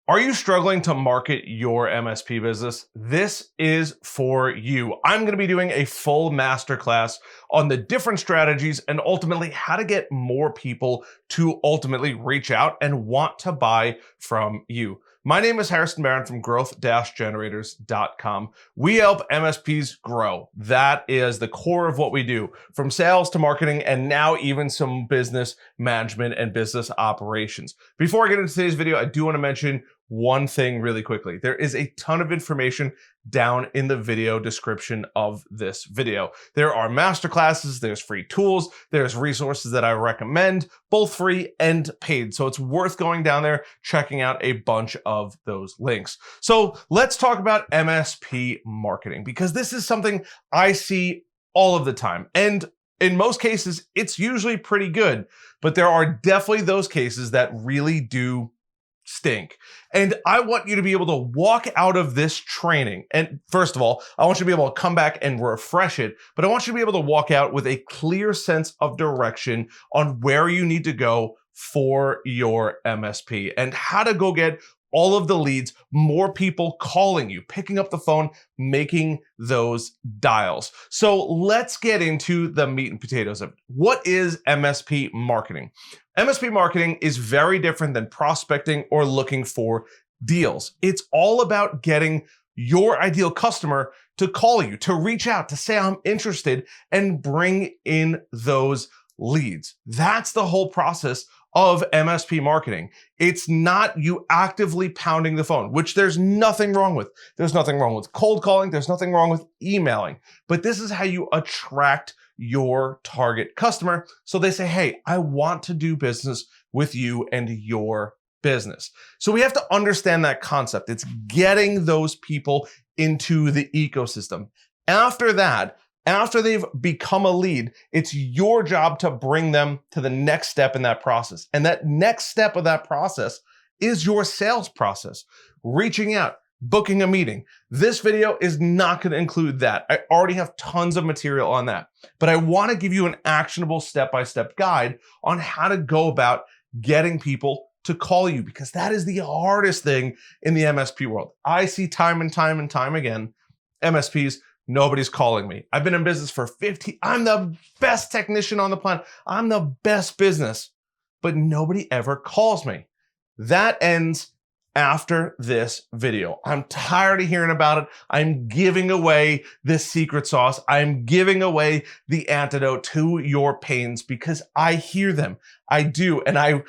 Are you struggling to market your MSP business? This is for you. I'm going to be doing a full masterclass on the different strategies and ultimately how to get more people to ultimately reach out and want to buy from you. My name is Harrison Barron from growth-generators.com. We help MSPs grow. That is the core of what we do, from sales to marketing and now even some business management and business operations. Before I get into today's video, I do want to mention one thing really quickly. There is a ton of information down in the video description of this video. There are masterclasses, there's free tools, there's resources that I recommend, both free and paid. So it's worth going down there, checking out a bunch of those links. So let's talk about MSP marketing, because this is something I see all of the time. And in most cases, it's usually pretty good, but there are definitely those cases that really do stink. And I want you to be able to walk out of this training. And first of all, I want you to be able to come back and refresh it, but I want you to be able to walk out with a clear sense of direction on where you need to go for your MSP and how to go get all of the leads, more people calling you, picking up the phone, making those dials. So let's get into the meat and potatoes of it. What is MSP marketing? MSP marketing is very different than prospecting or looking for deals. It's all about getting your ideal customer to call you, to reach out, to say, I'm interested, and bring in those leads. That's the whole process of MSP marketing. It's not you actively pounding the phone, which there's nothing wrong with. There's nothing wrong with cold calling. There's nothing wrong with emailing. But this is how you attract your target customer. So they say, hey, I want to do business with you and your business. So we have to understand that concept. It's getting those people into the ecosystem. After that, after they've become a lead, it's your job to bring them to the next step in that process. And that next step of that process is your sales process. Reaching out, booking a meeting. This video is not going to include that. I already have tons of material on that. But I want to give you an actionable step-by-step guide on how to go about getting people to call you, because that is the hardest thing in the MSP world. I see time and time and time again, MSPs, nobody's calling me. I've been in business for 15, I'm the best technician on the planet. I'm the best business, but nobody ever calls me. That ends after this video. I'm tired of hearing about it. I'm giving away this secret sauce. I'm giving away the antidote to your pains because I hear them. I do. And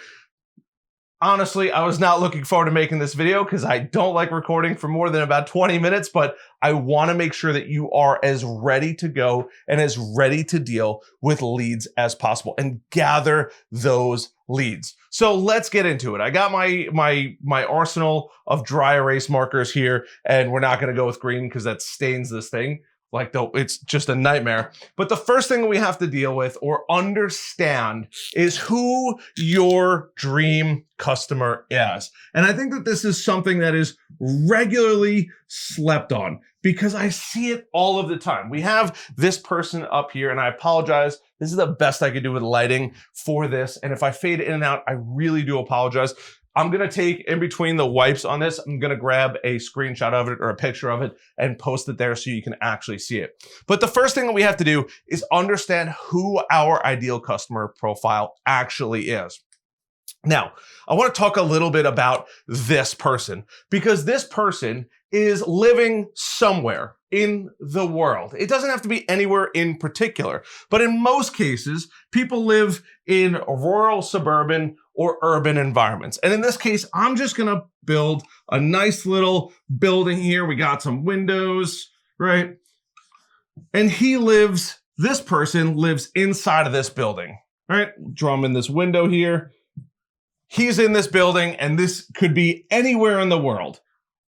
honestly, I was not looking forward to making this video because I don't like recording for more than about 20 minutes, but I want to make sure that you are as ready to go and as ready to deal with leads as possible and gather those leads. So let's get into it. I got my arsenal of dry erase markers here, and we're not going to go with green because that stains this thing. Like, though, it's just a nightmare. But the first thing we have to deal with or understand is who your dream customer is. And I think that this is something that is regularly slept on because I see it all of the time. We have this person up here, and I apologize. This is the best I could do with lighting for this. And if I fade in and out, I really do apologize. I'm going to take in between the wipes on this, I'm going to grab a screenshot of it or a picture of it and post it there so you can actually see it. But the first thing that we have to do is understand who our ideal customer profile actually is. Now, I want to talk a little bit about this person because this person is living somewhere in the world. It doesn't have to be anywhere in particular, but in most cases, people live in rural, suburban, or urban environments. And in this case, I'm just gonna build a nice little building here. We got some windows, right? And this person lives inside of this building, right? Draw him in this window here. He's in this building, and this could be anywhere in the world.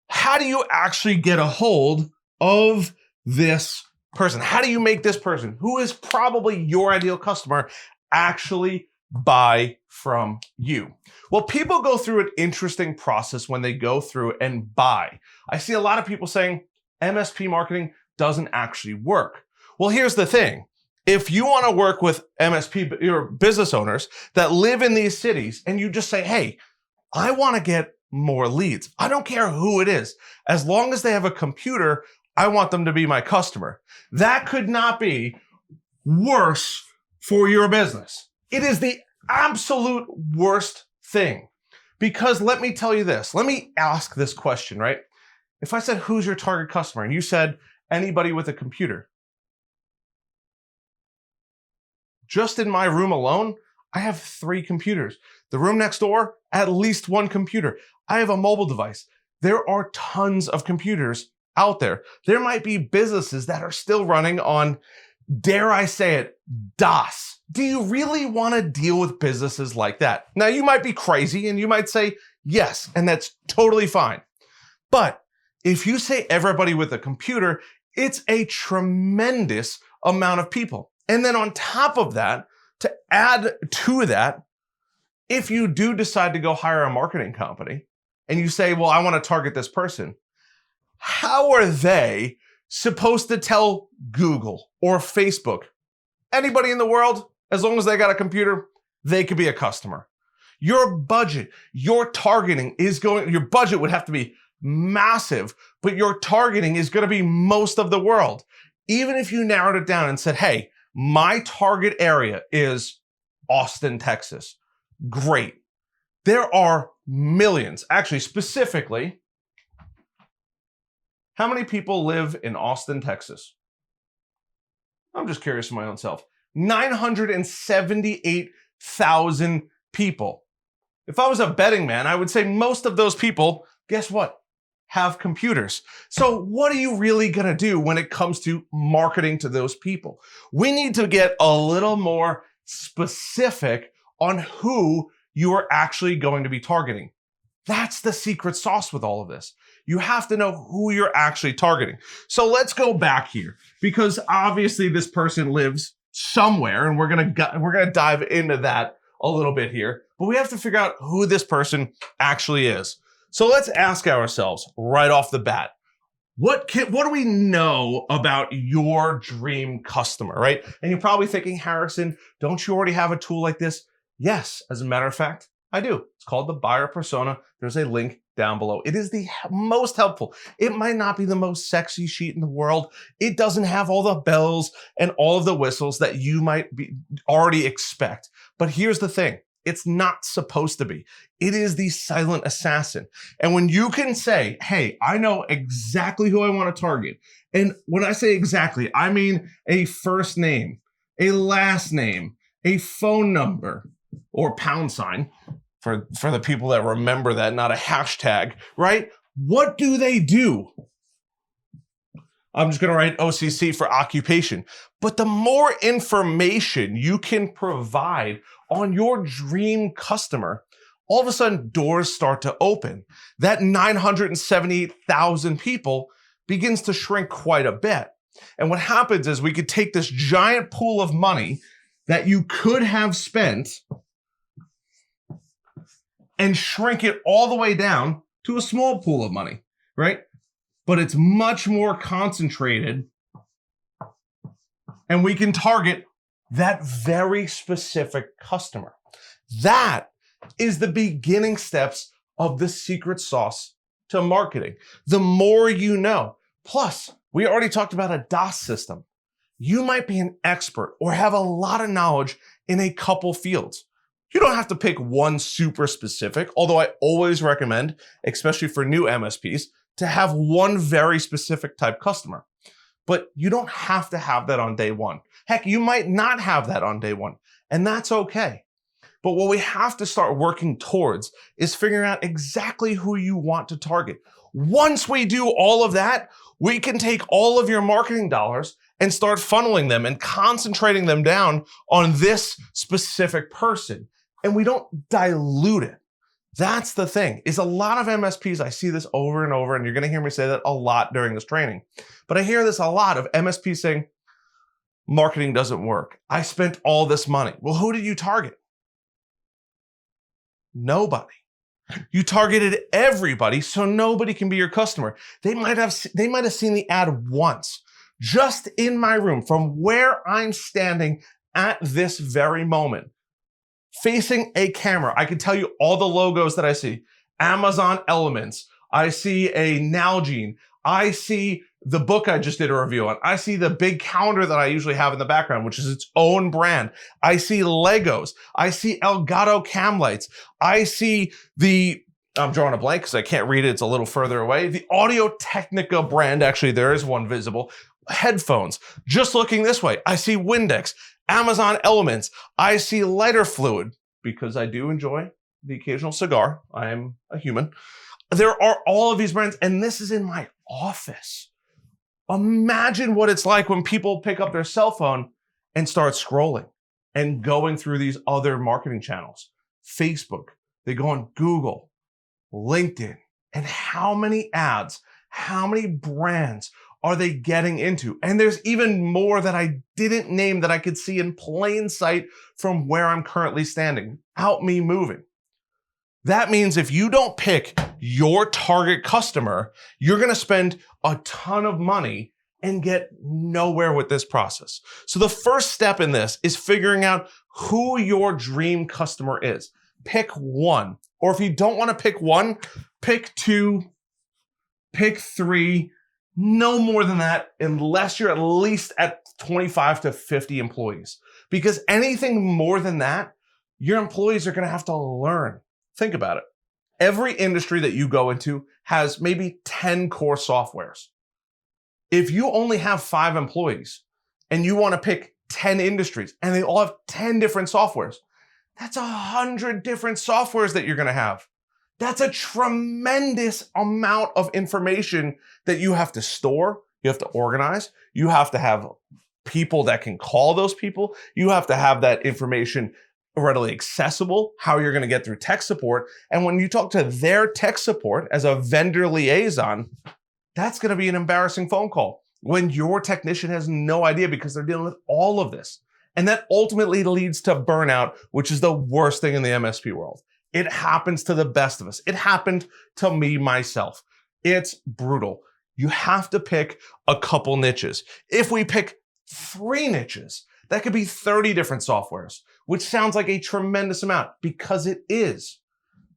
How do you actually get a hold of this person? How do you make this person, who is probably your ideal customer, actually buy from you? Well, people go through an interesting process when they go through and buy. I see a lot of people saying MSP marketing doesn't actually work. Well, here's the thing. If you want to work with MSP or business owners that live in these cities and you just say, hey, I want to get more leads. I don't care who it is. As long as they have a computer, I want them to be my customer. That could not be worse for your business. It is the absolute worst thing. Because let me tell you this, let me ask this question, right? If I said, who's your target customer? And you said, anybody with a computer. Just in my room alone, I have 3 computers. The room next door, at least 1 computer. I have a mobile device. There are tons of computers out there. There might be businesses that are still running on, dare I say it, DOS. Do you really want to deal with businesses like that? Now, you might be crazy and you might say yes, and that's totally fine. But if you say everybody with a computer, it's a tremendous amount of people. And then on top of that, to add to that, if you do decide to go hire a marketing company and you say, well, I want to target this person, how are they supposed to tell Google or Facebook, anybody in the world, as long as they got a computer, they could be a customer? Your budget, your targeting is your budget would have to be massive, but your targeting is going to be most of the world. Even if you narrowed it down and said, hey, my target area is Austin, Texas. Great. There are millions, actually specifically, how many people live in Austin, Texas? I'm just curious for my own self. 978,000 people. If I was a betting man, I would say most of those people, guess what? Have computers. So what are you really going to do when it comes to marketing to those people? We need to get a little more specific on who you are actually going to be targeting. That's the secret sauce with all of this. You have to know who you're actually targeting. So let's go back here, because obviously this person lives somewhere, and we're gonna dive into that a little bit here. But we have to figure out who this person actually is. So let's ask ourselves right off the bat, what do we know about your dream customer, right? And you're probably thinking, Harrison, don't you already have a tool like this? Yes, as a matter of fact, I do. It's called the buyer persona. There's a link down below. It is the most helpful. It might not be the most sexy sheet in the world. It doesn't have all the bells and all of the whistles that you might already expect. But here's the thing. It's not supposed to be. It is the silent assassin. And when you can say, hey, I know exactly who I want to target. And when I say exactly, I mean a first name, a last name, a phone number, or pound sign for the people that remember that, not a hashtag, right? What do they do? I'm just going to write OCC for occupation. But the more information you can provide on your dream customer, all of a sudden doors start to open. That 978,000 people begins to shrink quite a bit. And what happens is we could take this giant pool of money that you could have spent and shrink it all the way down to a small pool of money, right? But it's much more concentrated, and we can target that very specific customer. That is the beginning steps of the secret sauce to marketing. The more you know. Plus, we already talked about a DOS system. You might be an expert or have a lot of knowledge in a couple fields. You don't have to pick one super specific, although I always recommend, especially for new MSPs, to have one very specific type customer. But you don't have to have that on day one. Heck, you might not have that on day one, and that's okay. But what we have to start working towards is figuring out exactly who you want to target. Once we do all of that, we can take all of your marketing dollars and start funneling them and concentrating them down on this specific person. And we don't dilute it. That's the thing, is a lot of MSPs, I see this over and over, and you're gonna hear me say that a lot during this training, but I hear this a lot of MSPs saying, marketing doesn't work. I spent all this money. Well, who did you target? Nobody. You targeted everybody, so nobody can be your customer. They might have seen the ad once, just in my room, from where I'm standing at this very moment. Facing a camera, I can tell you all the logos that I see. Amazon Elements. I see a Nalgene. I see the book I just did a review on. I see the big calendar that I usually have in the background, which is its own brand. I see Legos. I see Elgato cam lights. I see I'm drawing a blank because I can't read it. It's a little further away. The Audio Technica brand, actually there is one visible. Headphones. Just looking this way, I see Windex, Amazon Elements. I see lighter fluid because I do enjoy the occasional cigar. I am a human. There are all of these brands, and this is in my office. Imagine what it's like when people pick up their cell phone and start scrolling and going through these other marketing channels. Facebook, they go on Google, LinkedIn, and how many ads, how many brands are they getting into? And there's even more that I didn't name that I could see in plain sight from where I'm currently standing, without me moving. That means if you don't pick your target customer, you're going to spend a ton of money and get nowhere with this process. So the first step in this is figuring out who your dream customer is. Pick one. Or if you don't want to pick one, pick two, pick three, no more than that, unless you're at least at 25 to 50 employees. Because anything more than that, your employees are going to have to learn. Think about it. Every industry that you go into has maybe 10 core softwares. If you only have 5 employees and you want to pick 10 industries and they all have 10 different softwares, that's 100 different softwares that you're going to have. That's a tremendous amount of information that you have to store, you have to organize, you have to have people that can call those people, you have to have that information readily accessible, how you're going to get through tech support. And when you talk to their tech support as a vendor liaison, that's going to be an embarrassing phone call when your technician has no idea because they're dealing with all of this. And that ultimately leads to burnout, which is the worst thing in the MSP world. It happens to the best of us. It happened to me myself. It's brutal. You have to pick a couple niches. If we pick 3 niches, that could be 30 different softwares, which sounds like a tremendous amount because it is.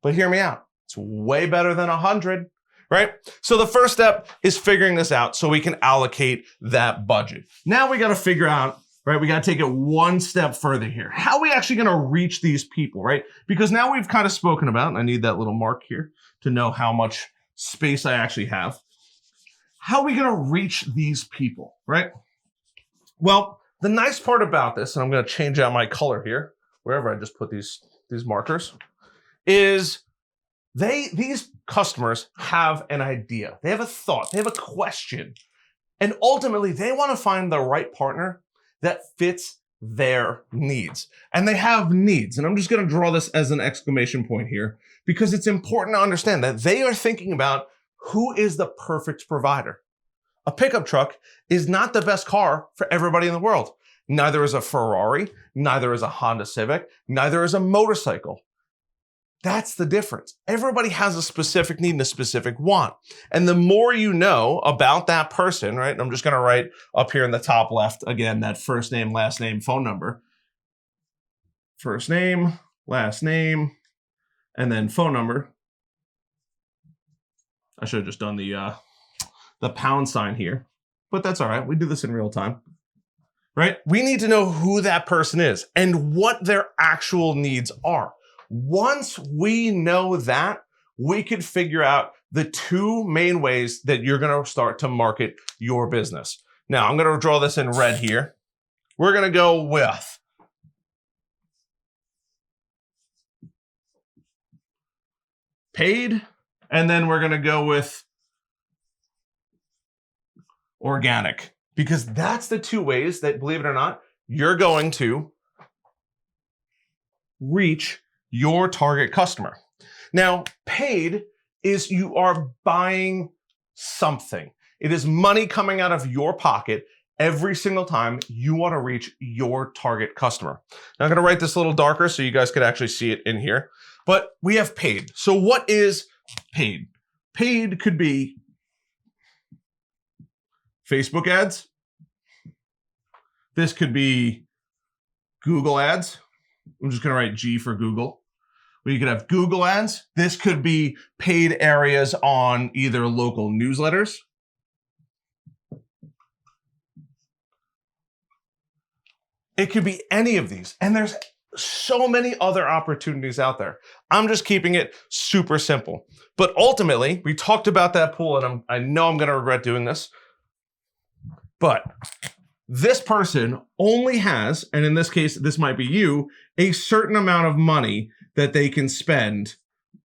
But hear me out. It's way better than 100, right? So the first step is figuring this out so we can allocate that budget. Now we got to figure out, right? We got to take it one step further here. How are we actually going to reach these people, right? Because now we've kind of spoken about, and I need that little mark here to know how much space I actually have. How are we going to reach these people, right? Well, the nice part about this, and I'm going to change out my color here, wherever I just put these markers, is these customers have an idea. They have a thought. They have a question. And ultimately, they want to find the right partner that fits their needs. And they have needs. And I'm just going to draw this as an exclamation point here because it's important to understand that they are thinking about who is the perfect provider. A pickup truck is not the best car for everybody in the world. Neither is a Ferrari, neither is a Honda Civic, neither is a motorcycle. That's the difference. Everybody has a specific need and a specific want. And the more you know about that person, right? And I'm just going to write up here in the top left, again, that first name, last name, phone number. First name, last name, and then phone number. I should have just done the pound sign here, but that's all right. We do this in real time, right? We need to know who that person is and what their actual needs are. Once we know that, we could figure out the 2 main ways that you're going to start to market your business. Now, I'm going to draw this in red here. We're going to go with paid, and then we're going to go with organic, because that's the 2 ways that, believe it or not, you're going to reach your target customer. Now, paid is you are buying something. It is money coming out of your pocket every single time you want to reach your target customer. Now, I'm going to write this a little darker so you guys could actually see it in here. But we have paid. So what is paid? Paid could be Facebook ads. This could be Google ads. I'm just going to write G for Google. You could have Google ads. This could be paid areas on either local newsletters. It could be any of these. And there's so many other opportunities out there. I'm just keeping it super simple. But ultimately, we talked about that pool, and I know I'm going to regret doing this. But this person only has, and in this case, this might be you, a certain amount of money that they can spend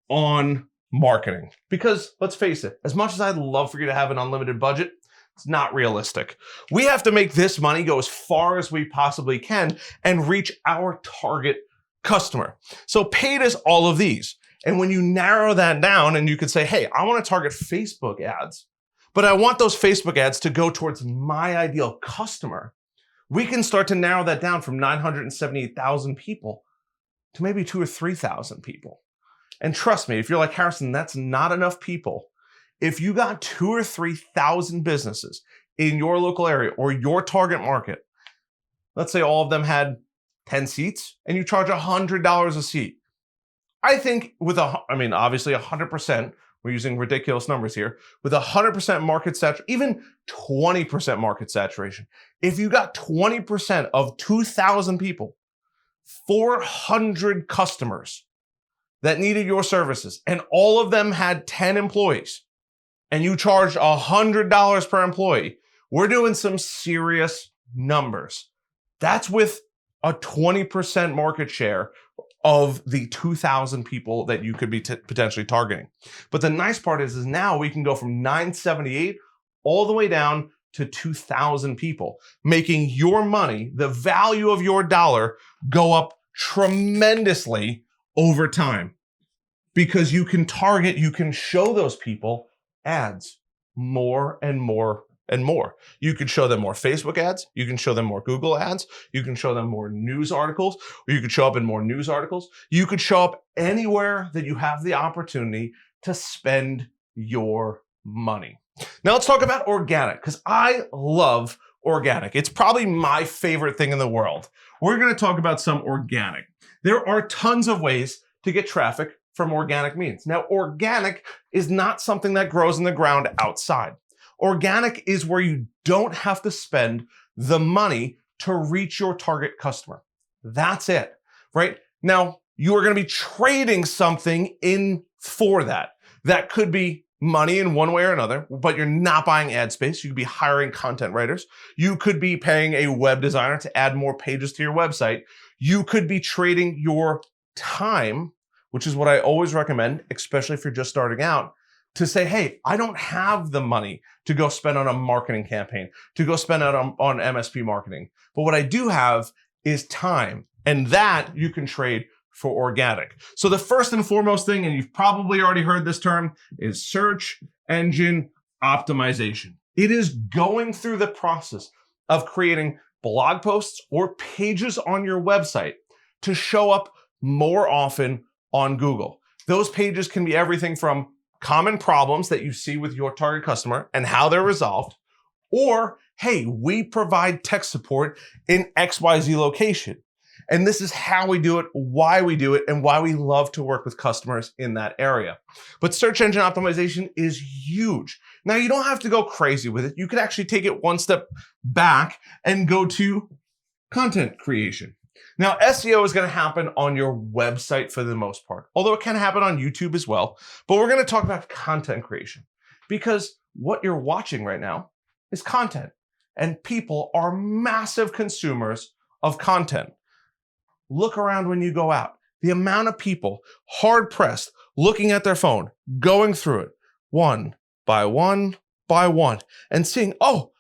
on marketing. Because let's face it, as much as I'd love for you to have an unlimited budget, it's not realistic. We have to make this money go as far as we possibly can and reach our target customer. So paid is all of these. And when you narrow that down and you could say, hey, I want to target Facebook ads, but I want those Facebook ads to go towards my ideal customer, we can start to narrow that down from 978,000 people to maybe 2,000 or 3,000 people. And trust me, if you're like, Harrison, that's not enough people. If you got 2,000 or 3,000 businesses in your local area or your target market, let's say all of them had 10 seats and you charge $100 a seat. I think with obviously 100%, we're using ridiculous numbers here, with 100% market saturation, even 20% market saturation. If you got 20% of 2,000 people, 400 customers that needed your services, and all of them had 10 employees, and you charged $100 per employee, we're doing some serious numbers. That's with a 20% market share of the 2,000 people that you could be potentially targeting. But the nice part is now we can go from 978 all the way down to 2,000 people, making your money, the value of your dollar, go up tremendously over time. Because you can target, you can show those people ads more and more and more. You can show them more Facebook ads. You can show them more Google ads. You can show them more news articles, or you could show up in more news articles. You could show up anywhere that you have the opportunity to spend your money. Now let's talk about organic, because I love organic. It's probably my favorite thing in the world. We're going to talk about some organic. There are tons of ways to get traffic from organic means. Now, organic is not something that grows in the ground outside. Organic is where you don't have to spend the money to reach your target customer. That's it, right? Now, you are going to be trading something in for that. That could be money in one way or another, but you're not buying ad space. You could be hiring content writers. You could be paying a web designer to add more pages to your website. You could be trading your time, which is what I always recommend, especially if you're just starting out, to say, hey, I don't have the money to go spend on a marketing campaign, to go spend it on MSP marketing. But what I do have is time, and that you can trade for organic. So the first and foremost thing, and you've probably already heard this term, is search engine optimization. It is going through the process of creating blog posts or pages on your website to show up more often on Google. Those pages can be everything from common problems that you see with your target customer and how they're resolved, or, hey, we provide tech support in XYZ location. And this is how we do it, why we do it, and why we love to work with customers in that area. But search engine optimization is huge. Now, you don't have to go crazy with it. You could actually take it one step back and go to content creation. Now, SEO is going to happen on your website for the most part, although it can happen on YouTube as well. But we're going to talk about content creation, because what you're watching right now is content, and people are massive consumers of content. Look around when you go out. The amount of people hard-pressed looking at their phone, going through it one by one by one, and seeing, oh,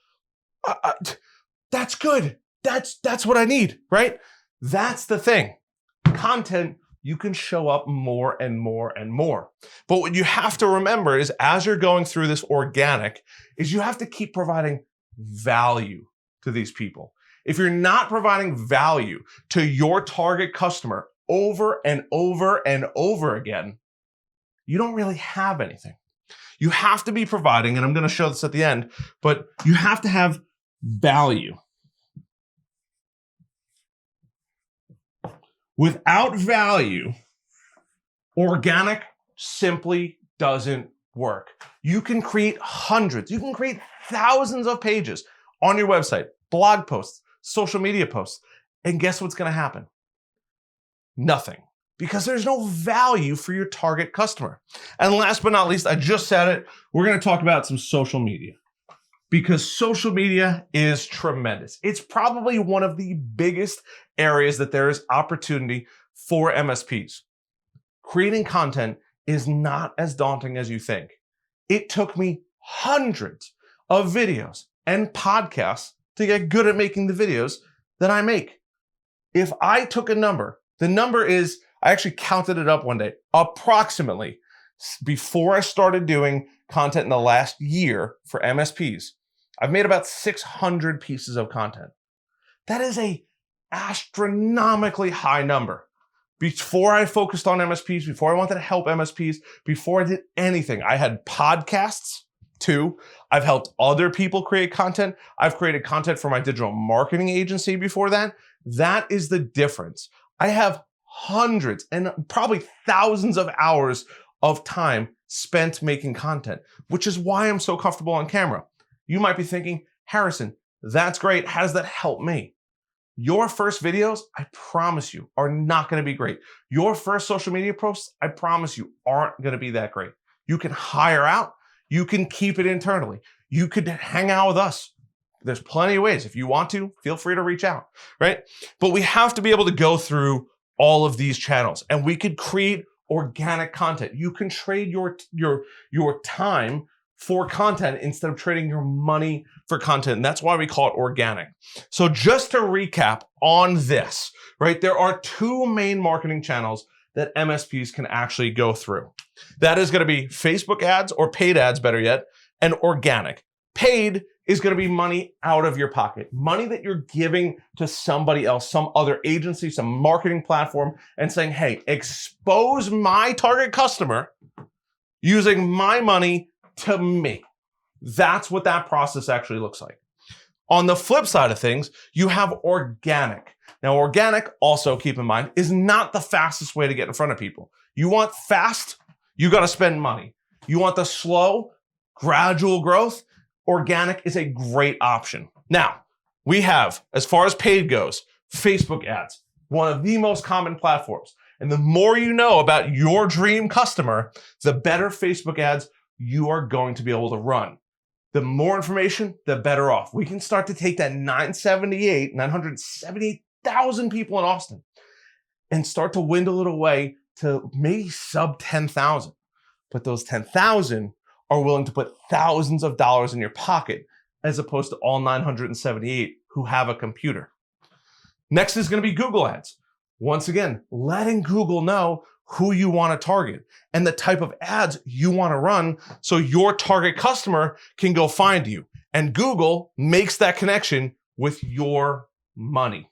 that's good. That's what I need, right? That's the thing. Content, you can show up more and more and more. But what you have to remember is, as you're going through this organic, is you have to keep providing value to these people. If you're not providing value to your target customer over and over and over again, you don't really have anything. You have to be providing, and I'm going to show this at the end, but you have to have value. Without value, Organic simply doesn't work. You can create hundreds, you can create thousands of pages on your website, blog posts, social media posts, and guess what's going to happen? Nothing. Because there's no value for your target customer. And last but not least, I just said it, we're going to talk about some social media. Because social media is tremendous. It's probably one of the biggest areas that there is opportunity for MSPs. Creating content is not as daunting as you think. It took me hundreds of videos and podcasts to get good at making the videos that I make. If I took a number, the number is, I actually counted it up one day, approximately before I started doing content in the last year for MSPs, I've made about 600 pieces of content. That is a astronomically high number. Before I focused on MSPs, before I wanted to help MSPs, before I did anything, I had podcasts too. I've helped other people create content. I've created content for my digital marketing agency before that. That is the difference. I have hundreds and probably thousands of hours of time spent making content, which is why I'm so comfortable on camera. You might be thinking, Harrison, that's great. How does that help me? Your first videos, I promise you, are not going to be great. Your first social media posts, I promise you, aren't going to be that great. You can hire out. You can keep it internally. You could hang out with us. There's plenty of ways. If you want to, feel free to reach out, right? But we have to be able to go through all of these channels, and we could create organic content. You can trade your time for content instead of trading your money for content. And that's why we call it organic. So just to recap on this, right? There are two main marketing channels that MSPs can actually go through. That is going to be Facebook ads, or paid ads, better yet, and organic. Paid is going to be money out of your pocket, money that you're giving to somebody else, some other agency, some marketing platform, and saying, hey, expose my target customer using my money to me. That's what that process actually looks like. On the flip side of things, you have organic. Now, organic, also keep in mind, is not the fastest way to get in front of people. You want fast, you got to spend money. You want the slow, gradual growth, organic is a great option. Now, we have, as far as paid goes, Facebook ads, one of the most common platforms. And the more you know about your dream customer, the better Facebook ads you are going to be able to run. The more information, the better off. We can start to take that 978,000 people in Austin and start to dwindle it away to maybe sub 10,000. But those 10,000 are willing to put thousands of dollars in your pocket, as opposed to all 978 who have a computer. Next is going to be Google ads. Once again, letting Google know who you want to target and the type of ads you want to run so your target customer can go find you. And Google makes that connection with your money.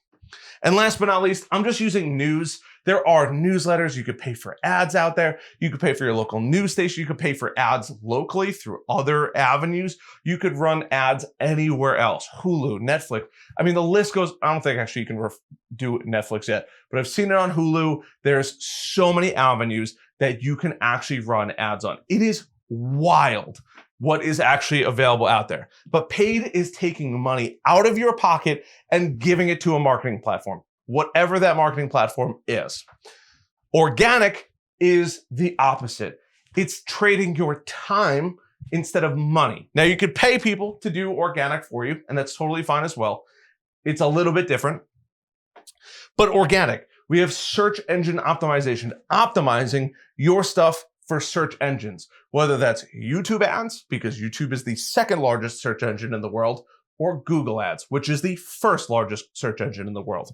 And last but not least, I'm just using news. There are newsletters. You could pay for ads out there. You could pay for your local news station. You could pay for ads locally through other avenues. You could run ads anywhere else. Hulu, Netflix. I mean, the list goes, I don't think actually you can do Netflix yet, but I've seen it on Hulu. There's so many avenues that you can actually run ads on. It is wild what is actually available out there. But paid is taking money out of your pocket and giving it to a marketing platform, whatever that marketing platform is. Organic is the opposite. It's trading your time instead of money. Now, you could pay people to do organic for you, and that's totally fine as well. It's a little bit different. But organic, we have search engine optimization, optimizing your stuff for search engines, whether that's YouTube ads, because YouTube is the second largest search engine in the world, or Google ads, which is the first largest search engine in the world.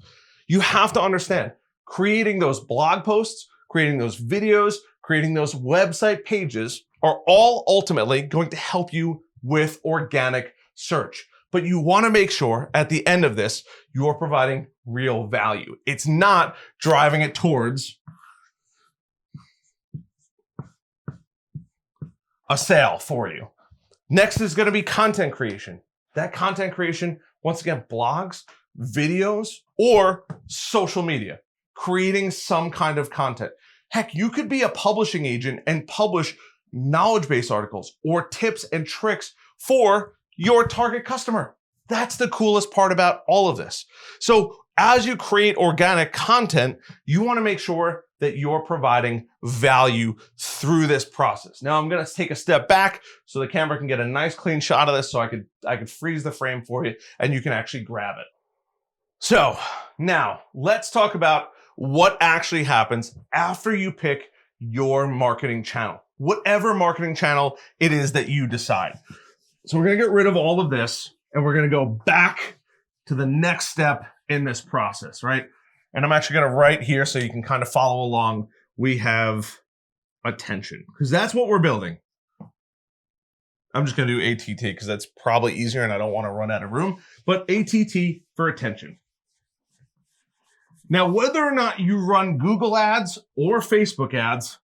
You have to understand, creating those blog posts, creating those videos, creating those website pages are all ultimately going to help you with organic search. But you want to make sure at the end of this, you're providing real value. It's not driving it towards a sale for you. Next is going to be content creation. That content creation, once again, blogs, videos, or social media, creating some kind of content. Heck, you could be a publishing agent and publish knowledge-based articles or tips and tricks for your target customer. That's the coolest part about all of this. So as you create organic content, you want to make sure that you're providing value through this process. Now I'm going to take a step back so the camera can get a nice clean shot of this, so I could freeze the frame for you and you can actually grab it. So now let's talk about what actually happens after you pick your marketing channel, whatever marketing channel it is that you decide. So we're going to get rid of all of this and we're going to go back to the next step in this process, right? And I'm actually going to write here so you can kind of follow along. We have attention, because that's what we're building. I'm just going to do ATT because that's probably easier and I don't want to run out of room, but ATT for attention. Now, whether or not you run Google ads or Facebook ads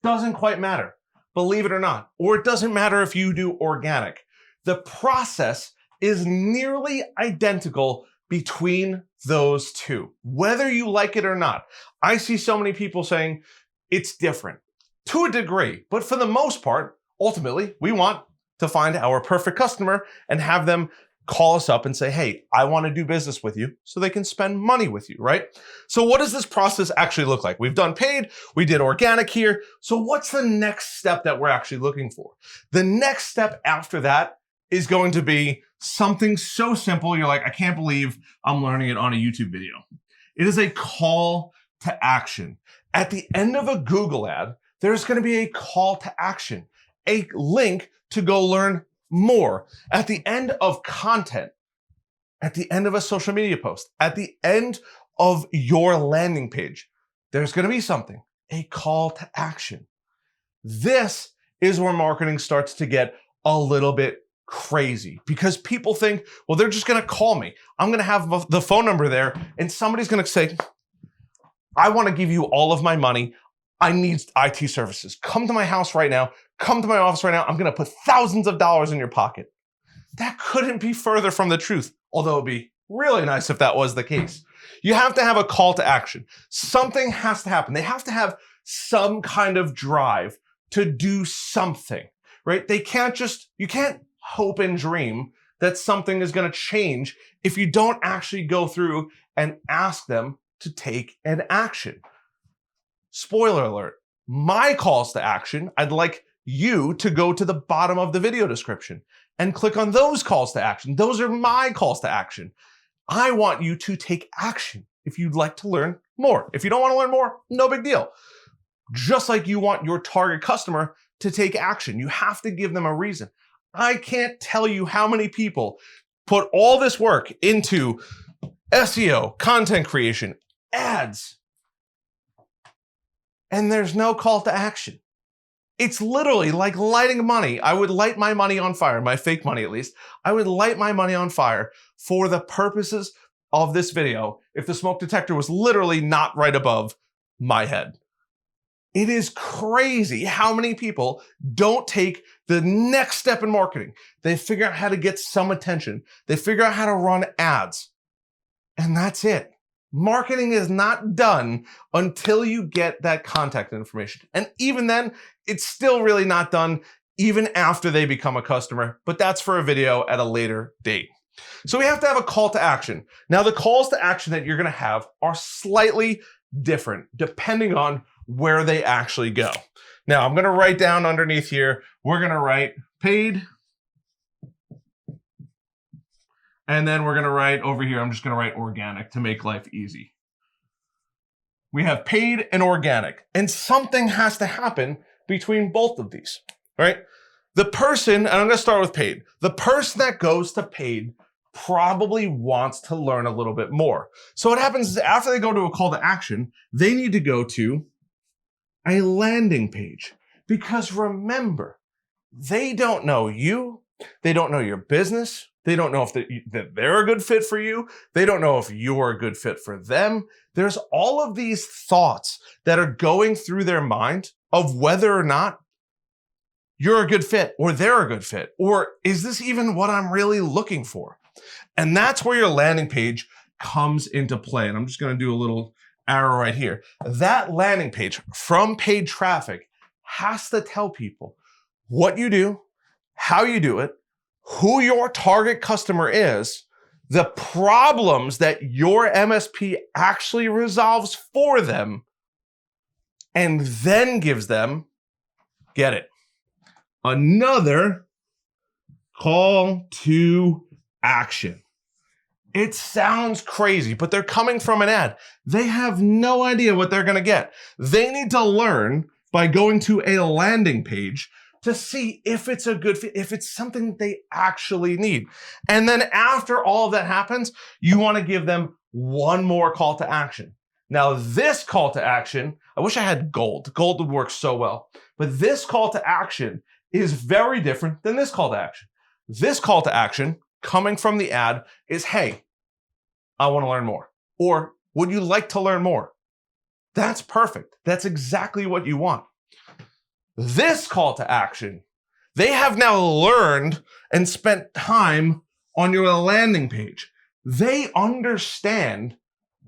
doesn't quite matter, believe it or not, or it doesn't matter if you do organic. The process is nearly identical between those two, whether you like it or not. I see so many people saying it's different to a degree, but for the most part, ultimately, we want to find our perfect customer and have them call us up and say, hey, I want to do business with you, so they can spend money with you, right? So what does this process actually look like? We've done paid, we did organic here. So what's the next step that we're actually looking for? The next step after that is going to be something so simple, you're like, I can't believe I'm learning it on a YouTube video. It is a call to action. At the end of a Google ad, there's going to be a call to action, a link to go learn more. At the end of content, at the end of a social media post, at the end of your landing page, there's going to be something, a call to action. This is where marketing starts to get a little bit crazy, because people think, well, they're just going to call me. I'm going to have the phone number there and somebody's going to say, I want to give you all of my money. I need IT services. Come to my house right now. Come to my office right now. I'm going to put thousands of dollars in your pocket. That couldn't be further from the truth, although it'd be really nice if that was the case. You have to have a call to action. Something has to happen. They have to have some kind of drive to do something, right? You can't hope and dream that something is going to change if you don't actually go through and ask them to take an action. Spoiler alert, my calls to action, I'd like you to go to the bottom of the video description and click on those calls to action. Those are my calls to action. I want you to take action if you'd like to learn more. If you don't want to learn more, no big deal. Just like you want your target customer to take action, you have to give them a reason. I can't tell you how many people put all this work into SEO, content creation, ads, and there's no call to action. It's literally like lighting money. I would light my money on fire, my fake money at least. I would light my money on fire for the purposes of this video if the smoke detector was literally not right above my head. It is crazy how many people don't take the next step in marketing. They figure out how to get some attention. They figure out how to run ads. And that's it. Marketing is not done until you get that contact information. And even then, it's still really not done even after they become a customer, but that's for a video at a later date. So we have to have a call to action. Now, the calls to action that you're going to have are slightly different depending on where they actually go. Now, I'm going to write down underneath here, we're going to write paid. And then we're going to write over here, I'm just going to write organic to make life easy. We have paid and organic, and something has to happen between both of these, right? The person, and I'm going to start with paid. The person that goes to paid probably wants to learn a little bit more. So what happens is after they go to a call to action, they need to go to a landing page, because remember, they don't know you. They don't know your business. They don't know if that they're a good fit for you. They don't know if you're a good fit for them. There's all of these thoughts that are going through their mind of whether or not you're a good fit or they're a good fit, or is this even what I'm really looking for? And that's where your landing page comes into play. And I'm just going to do a little arrow right here. That landing page from paid traffic has to tell people what you do, how you do it, who your target customer is, the problems that your MSP actually resolves for them, and then gives them, get it, another call to action. It sounds crazy, but they're coming from an ad. They have no idea what they're going to get. They need to learn by going to a landing page to see if it's a good fit, if it's something they actually need. And then after all of that happens, you want to give them one more call to action. Now, this call to action, I wish I had gold. Gold would work so well. But this call to action is very different than this call to action. This call to action coming from the ad is, hey, I want to learn more. Or would you like to learn more? That's perfect. That's exactly what you want. This call to action, they have now learned and spent time on your landing page. They understand,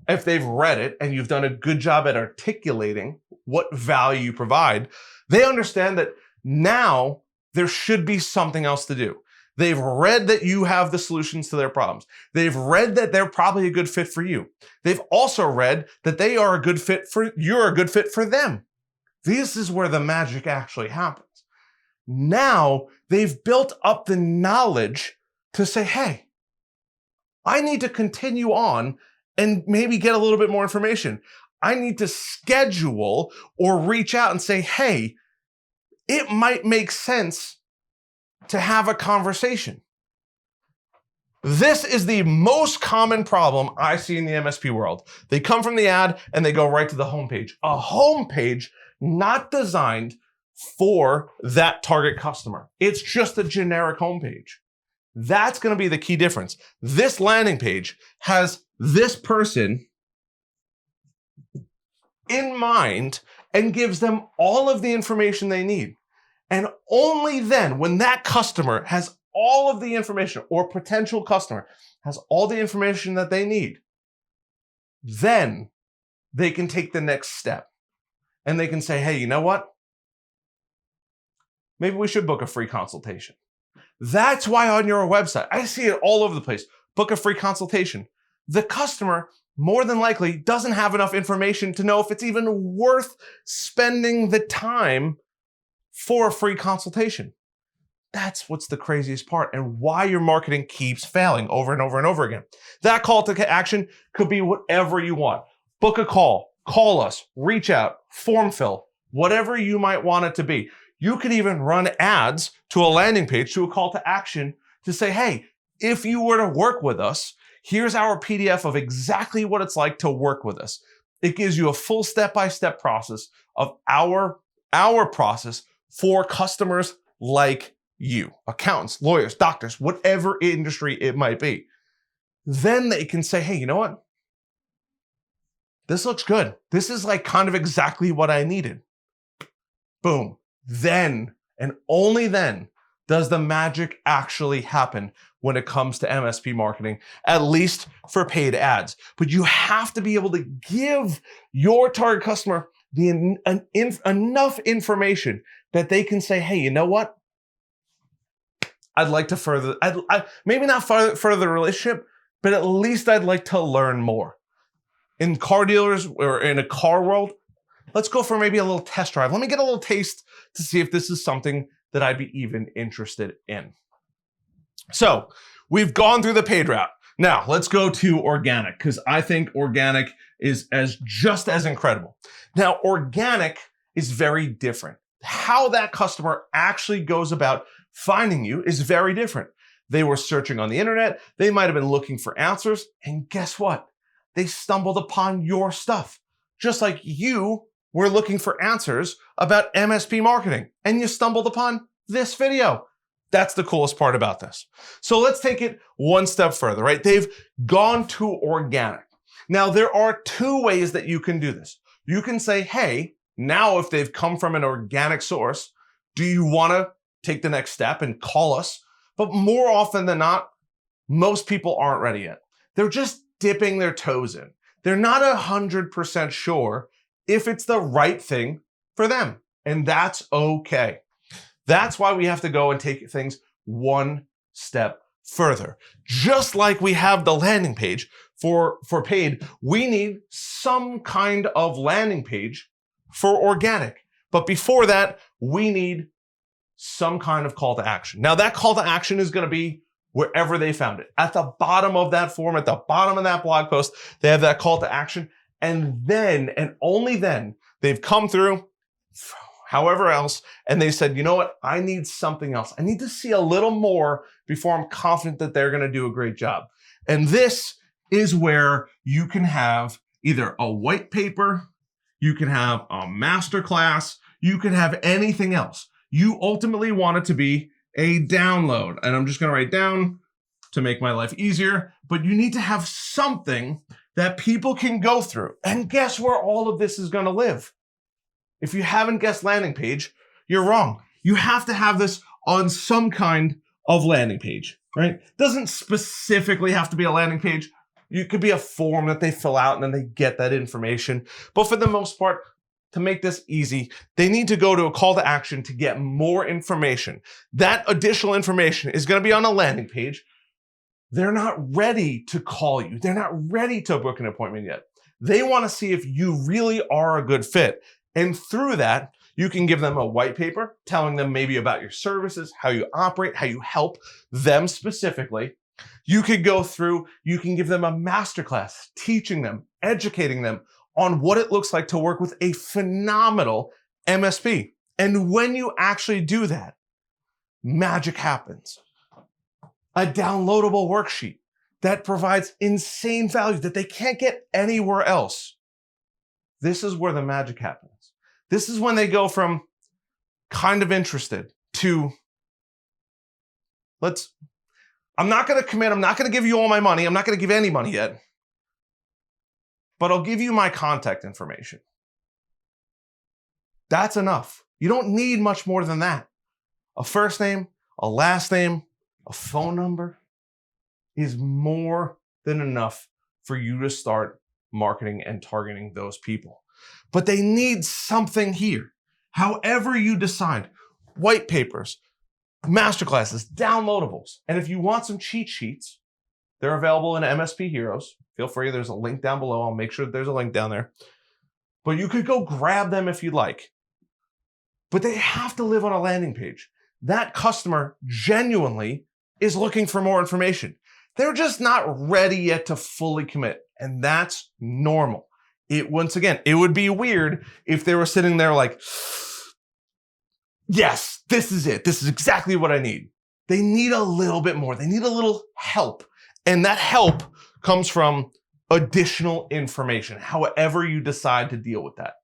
if they've read it and you've done a good job at articulating what value you provide, they understand that now there should be something else to do. They've read that you have the solutions to their problems. They've read that they're probably a good fit for you. They've also read that they are a good fit for, you're a good fit for them. This is where the magic actually happens. Now they've built up the knowledge to say, hey, I need to continue on and maybe get a little bit more information. I need to schedule or reach out and say, hey, it might make sense to have a conversation. This is the most common problem I see in the MSP world. They come from the ad and they go right to the homepage. A homepage not designed for that target customer. It's just a generic homepage. That's going to be the key difference. This landing page has this person in mind and gives them all of the information they need. And only then, when that customer has all of the information, or potential customer has all the information that they need, then they can take the next step. And they can say, hey, you know what? Maybe we should book a free consultation. That's why on your website, I see it all over the place, book a free consultation. The customer more than likely doesn't have enough information to know if it's even worth spending the time for a free consultation. That's what's the craziest part and why your marketing keeps failing over and over and over again. That call to action could be whatever you want. Book a call, call us, reach out, form fill, whatever you might want it to be. You could even run ads to a landing page, to a call to action to say, hey, if you were to work with us, here's our PDF of exactly what it's like to work with us. It gives you a full step-by-step process of our process for customers like you, accountants, lawyers, doctors, whatever industry it might be. Then they can say, hey, you know what? This looks good. This is like kind of exactly what I needed. Boom. Then, and only then, does the magic actually happen when it comes to MSP marketing, at least for paid ads. But you have to be able to give your target customer enough information that they can say, hey, you know what? I'd like to further, maybe not further the relationship, but at least I'd like to learn more. In car dealers or in a car world, let's go for maybe a little test drive. Let me get a little taste to see if this is something that I'd be even interested in. So we've gone through the paid route. Now let's go to organic, because I think organic is just as incredible. Now, organic is very different. How that customer actually goes about finding you is very different. They were searching on the internet. They might have been looking for answers. And guess what? They stumbled upon your stuff. Just like you were looking for answers about MSP marketing and you stumbled upon this video. That's the coolest part about this. So let's take it one step further, right? They've gone to organic. Now, there are two ways that you can do this. You can say, hey, now if they've come from an organic source, do you want to take the next step and call us? But more often than not, most people aren't ready yet. They're just dipping their toes in. they're not 100% sure if it's the right thing for them. And that's okay. That's why we have to go and take things one step further. Just like we have the landing page for paid, we need some kind of landing page for organic. But before that, we need some kind of call to action. Now that call to action is going to be wherever they found it. At the bottom of that form, at the bottom of that blog post, they have that call to action. And then, and only then, they've come through however else, and they said, you know what, I need something else. I need to see a little more before I'm confident that they're going to do a great job. And this is where you can have either a white paper, you can have a masterclass, you can have anything else. You ultimately want it to be a download. And I'm just going to write down to make my life easier, but you need to have something that people can go through. And guess where all of this is going to live? If you haven't guessed landing page, you're wrong. You have to have this on some kind of landing page, right? It doesn't specifically have to be a landing page. It could be a form that they fill out and then they get that information. But for the most part, to make this easy, they need to go to a call to action to get more information. That additional information is going to be on a landing page. They're not ready to call you. They're not ready to book an appointment yet. They want to see if you really are a good fit. And through that, you can give them a white paper telling them maybe about your services, how you operate, how you help them specifically. You could go through, you can give them a masterclass, teaching them, educating them on what it looks like to work with a phenomenal MSP. And when you actually do that, magic happens. A downloadable worksheet that provides insane value that they can't get anywhere else. This is where the magic happens. This is when they go from kind of interested to I'm not going to commit. I'm not going to give you all my money. I'm not going to give any money yet, but I'll give you my contact information. That's enough. You don't need much more than that. A first name, a last name, a phone number is more than enough for you to start marketing and targeting those people. But they need something here. However you decide, white papers, masterclasses, downloadables. And if you want some cheat sheets, they're available in MSP Heroes. Feel free, there's a link down below. I'll make sure that there's a link down there. But you could go grab them if you'd like. But they have to live on a landing page. That customer genuinely is looking for more information. They're just not ready yet to fully commit. And that's normal. Once again, it would be weird if they were sitting there like, yes, this is it. This is exactly what I need. They need a little bit more. They need a little help. And that help comes from additional information, however you decide to deal with that.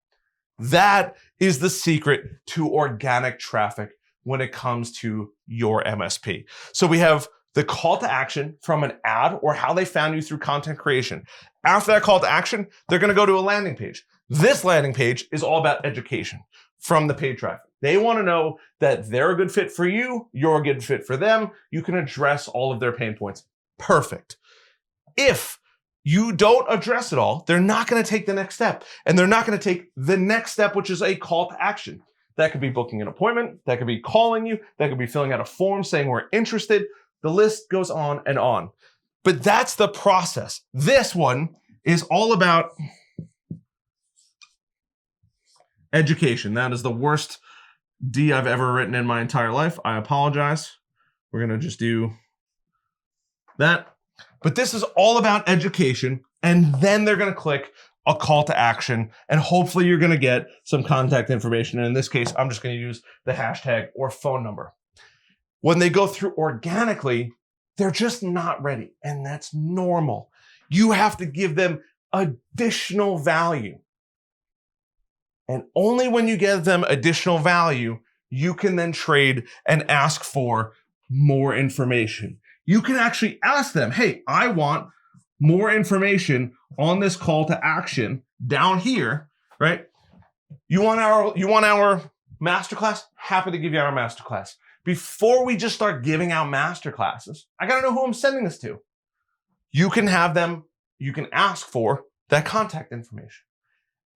That is the secret to organic traffic when it comes to your MSP. So we have the call to action from an ad or how they found you through content creation. After that call to action, they're going to go to a landing page. This landing page is all about education from the paid traffic. They want to know that they're a good fit for you, you're a good fit for them, you can address all of their pain points. Perfect. If you don't address it all, they're not going to take the next step. And they're not going to take the next step, which is a call to action. That could be booking an appointment, that could be calling you, that could be filling out a form saying we're interested. The list goes on and on. But that's the process. This one is all about education. That is the worst D I've ever written in my entire life. I apologize. We're going to just do that. But this is all about education. And then they're going to click a call to action. And hopefully you're going to get some contact information. And in this case, I'm just going to use the hashtag or phone number. When they go through organically, they're just not ready. And that's normal. You have to give them additional value. And only when you give them additional value, you can then trade and ask for more information. You can actually ask them, hey, I want more information on this call to action down here, right? You want our masterclass? Happy to give you our masterclass. Before we just start giving out masterclasses, I got to know who I'm sending this to. You can have them, you can ask for that contact information.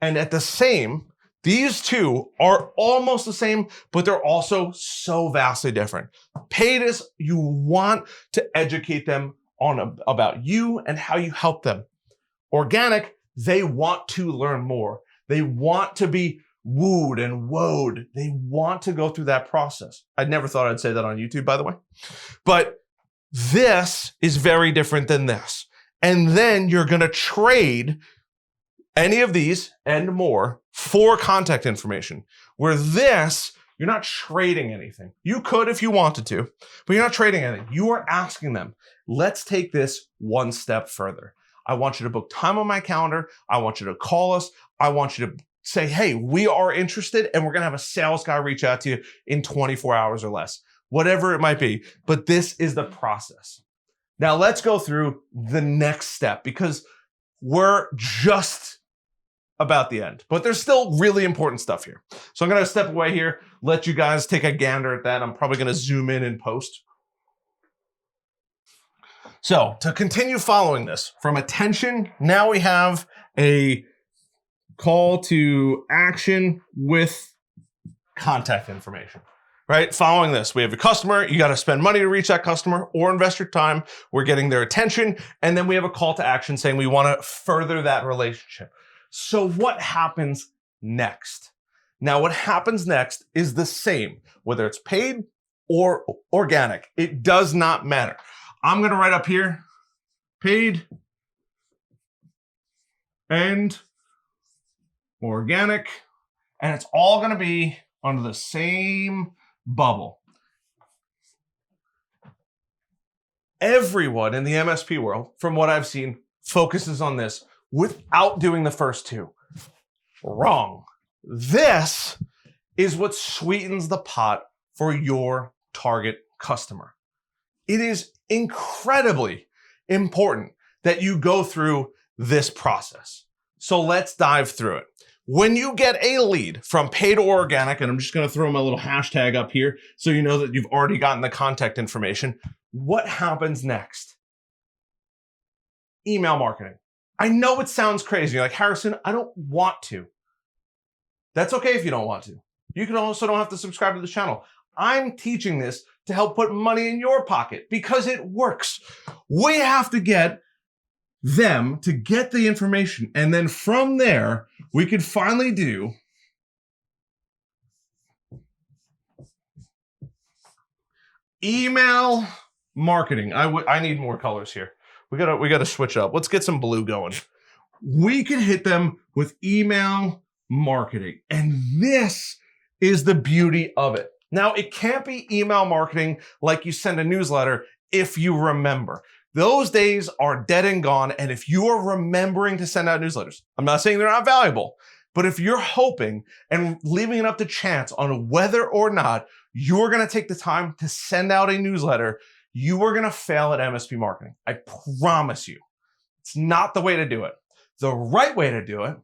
And at the same, these two are almost the same, but they're also so vastly different. Paid is you want to educate them on about you and how you help them. Organic, they want to learn more. They want to be wooed and woed. They want to go through that process. I never thought I'd say that on YouTube, by the way. But this is very different than this. And then you're going to trade any of these and more for contact information. Where this, you're not trading anything. You could if you wanted to, but you're not trading anything. You are asking them, let's take this one step further. I want you to book time on my calendar. I want you to call us. I want you to say, hey, we are interested and we're going to have a sales guy reach out to you in 24 hours or less, whatever it might be. But this is the process. Now let's go through the next step because we're just about the end, but there's still really important stuff here. So I'm going to step away here, let you guys take a gander at that. I'm probably going to zoom in post. So to continue following this from attention, now we have a call to action with contact information, right? Following this, we have a customer. You got to spend money to reach that customer or invest your time. We're getting their attention. And then we have a call to action saying we want to further that relationship. So what happens next? Now, what happens next is the same, whether it's paid or organic. It does not matter. I'm going to write up here, paid and organic, and it's all going to be under the same bubble. Everyone in the MSP world, from what I've seen, focuses on this without doing the first two. Wrong. This is what sweetens the pot for your target customer. It is incredibly important that you go through this process. So let's dive through it. When you get a lead from paid or organic, and I'm just going to throw my little hashtag up here so you know that you've already gotten the contact information, what happens next? Email marketing. I know it sounds crazy. You're like, Harrison, I don't want to. That's okay if you don't want to. You can also don't have to subscribe to the channel. I'm teaching this to help put money in your pocket because it works. We have to get them to get the information. And then from there, we could finally do email marketing. I need more colors here. We gotta switch up. Let's get some blue going. We can hit them with email marketing. And this is the beauty of it. Now, it can't be email marketing like you send a newsletter if you remember. Those days are dead and gone. And if you are remembering to send out newsletters, I'm not saying they're not valuable, but if you're hoping and leaving it up to chance on whether or not you're going to take the time to send out a newsletter, you are going to fail at MSP marketing. I promise you. It's not the way to do it. The right way to do it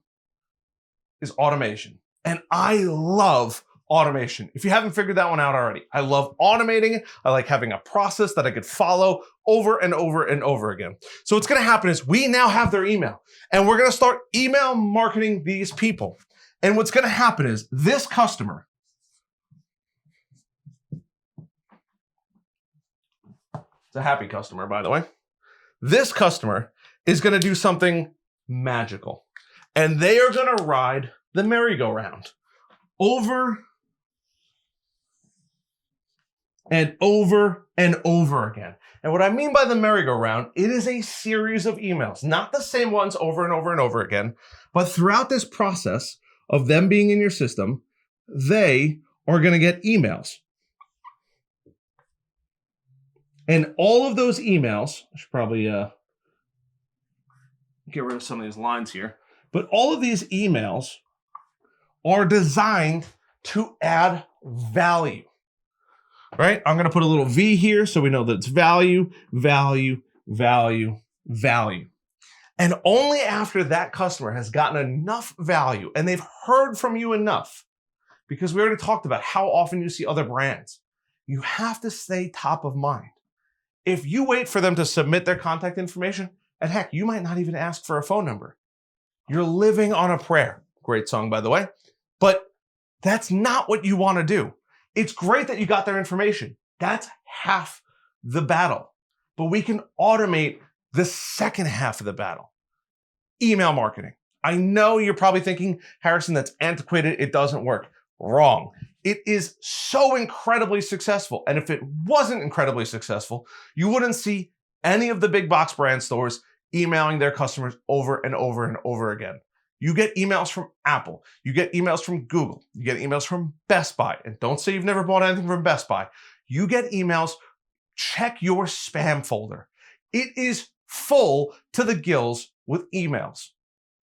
is automation. And I love automation. If you haven't figured that one out already, I love automating it. I like having a process that I could follow over and over and over again. So what's going to happen is we now have their email and we're going to start email marketing these people. And what's going to happen is this customer, it's a happy customer, by the way. This customer is going to do something magical. And they are going to ride the merry-go-round over and over and over again. And what I mean by the merry-go-round, it is a series of emails, not the same ones over and over and over again, but throughout this process of them being in your system, they are going to get emails. And all of those emails, I should probably get rid of some of these lines here, but all of these emails are designed to add value, right? I'm going to put a little V here so we know that it's value, value, value, value. And only after that customer has gotten enough value and they've heard from you enough, because we already talked about how often you see other brands, you have to stay top of mind. If you wait for them to submit their contact information, and heck, you might not even ask for a phone number. You're living on a prayer. Great song, by the way. But that's not what you want to do. It's great that you got their information. That's half the battle. But we can automate the second half of the battle. Email marketing. I know you're probably thinking, Harrison, that's antiquated. It doesn't work. Wrong. It is so incredibly successful. And if it wasn't incredibly successful, you wouldn't see any of the big box brand stores emailing their customers over and over and over again. You get emails from Apple. You get emails from Google. You get emails from Best Buy. And don't say you've never bought anything from Best Buy. You get emails. Check your spam folder. It is full to the gills with emails.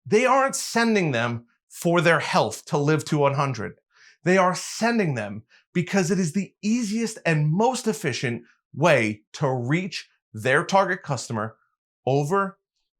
They aren't sending them for their health to live to 100. They are sending them because it is the easiest and most efficient way to reach their target customer over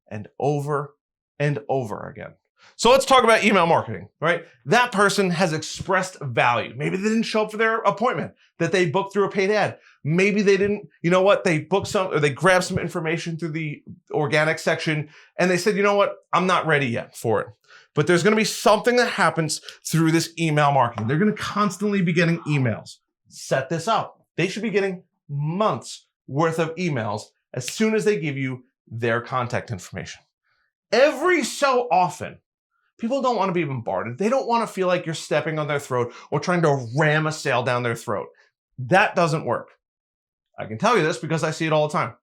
and over and over again. So let's talk about email marketing, right? That person has expressed value. Maybe they didn't show up for their appointment that they booked through a paid ad. Maybe they didn't, you know what, they booked some, or they grabbed some information through the organic section and they said, you know what, I'm not ready yet for it. But there's going to be something that happens through this email marketing. They're going to constantly be getting emails. Set this up. They should be getting months worth of emails as soon as they give you their contact information. Every so often, people don't want to be bombarded. They don't want to feel like you're stepping on their throat or trying to ram a sale down their throat. That doesn't work. I can tell you this because I see it all the time.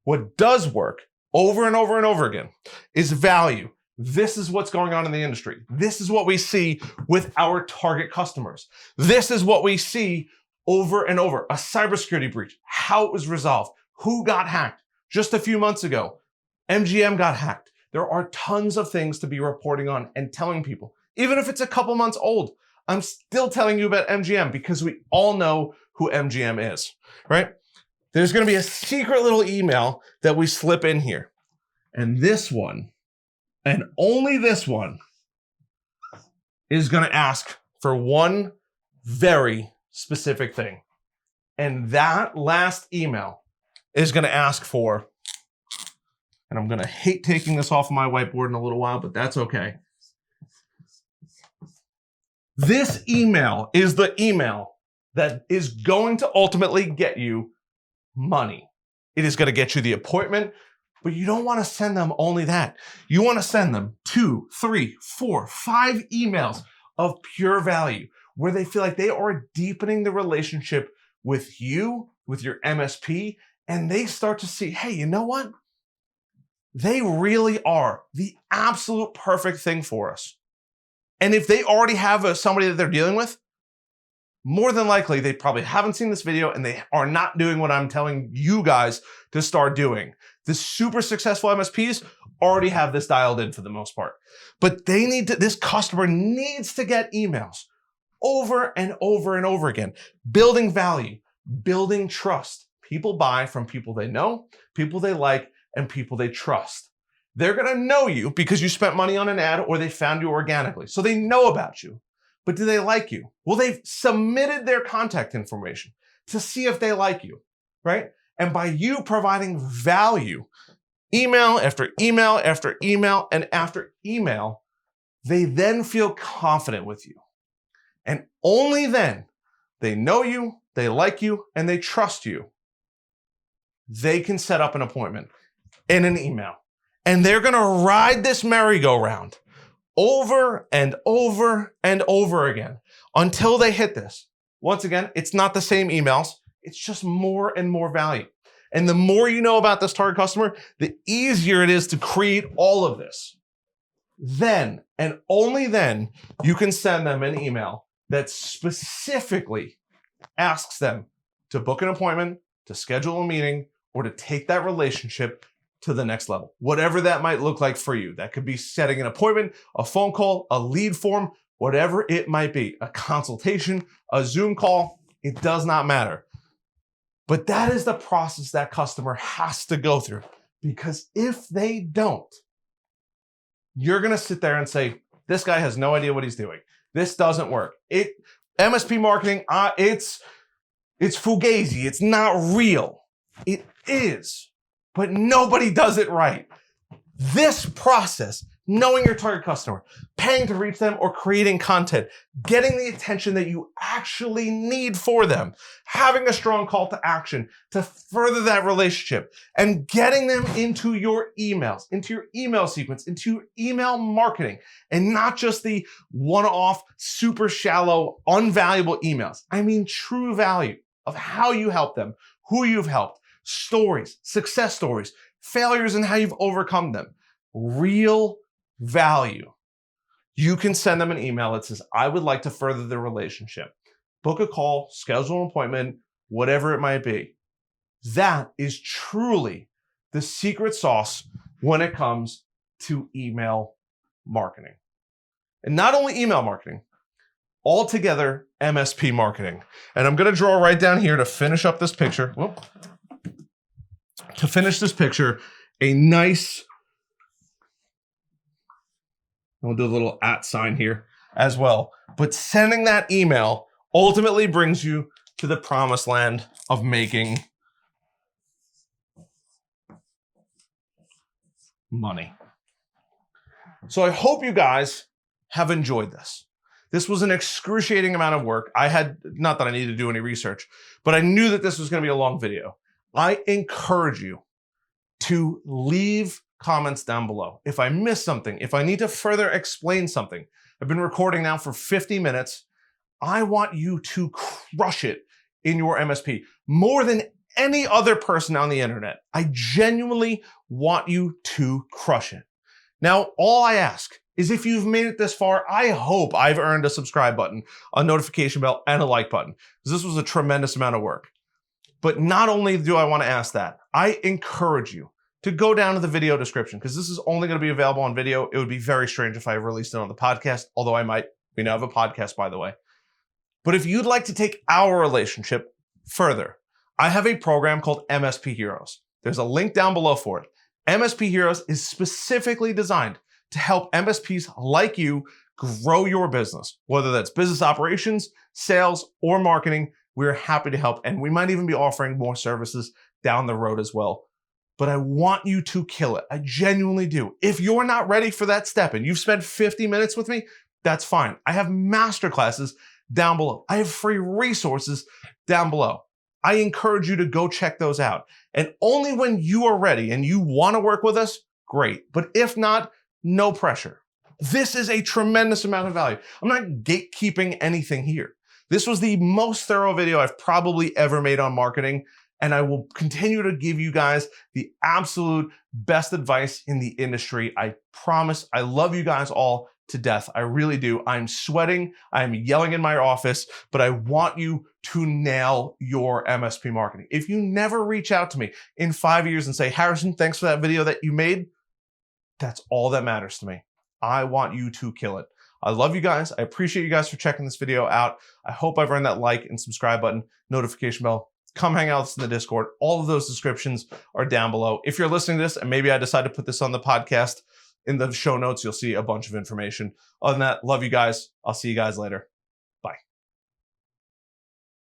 What does work over and over and over again is value. This is what's going on in the industry. This is what we see with our target customers. This is what we see over and over. A cybersecurity breach, how it was resolved, who got hacked. Just a few months ago, MGM got hacked. There are tons of things to be reporting on and telling people. Even if it's a couple months old, I'm still telling you about MGM because we all know who MGM is, right? There's going to be a secret little email that we slip in here. And this one, and only this one, is going to ask for one very specific thing. And that last email is going to ask for, and I'm going to hate taking this off of my whiteboard in a little while, but that's okay. This email is the email that is going to ultimately get you money. It is going to get you the appointment, but you don't want to send them only that. You want to send them 2, 3, 4, 5 emails of pure value where they feel like they are deepening the relationship with you, with your MSP, and they start to see, hey, you know what? They really are the absolute perfect thing for us. And if they already have somebody that they're dealing with, more than likely, they probably haven't seen this video and they are not doing what I'm telling you guys to start doing. The super successful MSPs already have this dialed in for the most part. But this customer needs to get emails over and over and over again, building value, building trust. People buy from people they know, people they like, and people they trust. They're going to know you because you spent money on an ad or they found you organically. So they know about you. But do they like you? Well, they've submitted their contact information to see if they like you, right? And by you providing value, email after email after email and after email, they then feel confident with you. And only then they know you, they like you, and they trust you. They can set up an appointment in an email. And they're going to ride this merry-go-round over and over and over again until they hit this. Once again, it's not the same emails. It's just more and more value. And the more you know about this target customer, the easier it is to create all of this. Then, and only then, you can send them an email that specifically asks them to book an appointment, to schedule a meeting, or to take that relationship to the next level. Whatever that might look like for you. That could be setting an appointment, a phone call, a lead form, whatever it might be, a consultation, a Zoom call, it does not matter. But that is the process that customer has to go through, because if they don't, you're going to sit there and say, this guy has no idea what he's doing. This doesn't work. MSP marketing, it's fugazi. It's not real. It is, but nobody does it right. This process knowing your target customer, paying to reach them, or creating content, getting the attention that you actually need for them, having a strong call to action to further that relationship, and getting them into your emails, into your email sequence, into your email marketing, and not just the one-off, super shallow, unvaluable emails. I mean true value of how you help them, who you've helped, stories, success stories, failures and how you've overcome them. Real value. You can send them an email that says, I would like to further the relationship. Book a call, schedule an appointment, whatever it might be. That is truly the secret sauce when it comes to email marketing. And not only email marketing, altogether MSP marketing. And I'm going to draw right down here to finish up this picture. To finish this picture, a nice, we'll do a little @ sign here as well. But sending that email ultimately brings you to the promised land of making money. So I hope you guys have enjoyed this. This was an excruciating amount of work. Not that I needed to do any research, but I knew that this was going to be a long video. I encourage you to leave comments down below. If I missed something, if I need to further explain something, I've been recording now for 50 minutes. I want you to crush it in your MSP more than any other person on the internet. I genuinely want you to crush it. Now, all I ask is if you've made it this far, I hope I've earned a subscribe button, a notification bell, and a like button, because this was a tremendous amount of work. But not only do I want to ask that, I encourage you to go down to the video description, because this is only going to be available on video. It would be very strange if I released it on the podcast, although I might. We now have a podcast, by the way. But if you'd like to take our relationship further, I have a program called MSP Heroes. There's a link down below for it. MSP Heroes is specifically designed to help MSPs like you grow your business, whether that's business operations, sales, or marketing. We're happy to help, and we might even be offering more services down the road as well. But I want you to kill it. I genuinely do. If you're not ready for that step and you've spent 50 minutes with me, that's fine. I have masterclasses down below. I have free resources down below. I encourage you to go check those out. And only when you are ready and you want to work with us, great. But if not, no pressure. This is a tremendous amount of value. I'm not gatekeeping anything here. This was the most thorough video I've probably ever made on marketing, and I will continue to give you guys the absolute best advice in the industry. I promise. I love you guys all to death. I really do. I'm sweating. I'm yelling in my office, but I want you to nail your MSP marketing. If you never reach out to me in 5 years and say, Harrison, thanks for that video that you made, that's all that matters to me. I want you to kill it. I love you guys. I appreciate you guys for checking this video out. I hope I've earned that like and subscribe button, notification bell. Come hang out with us in the Discord. All of those descriptions are down below. If you're listening to this and maybe I decide to put this on the podcast, in the show notes, you'll see a bunch of information. Other than that, love you guys. I'll see you guys later.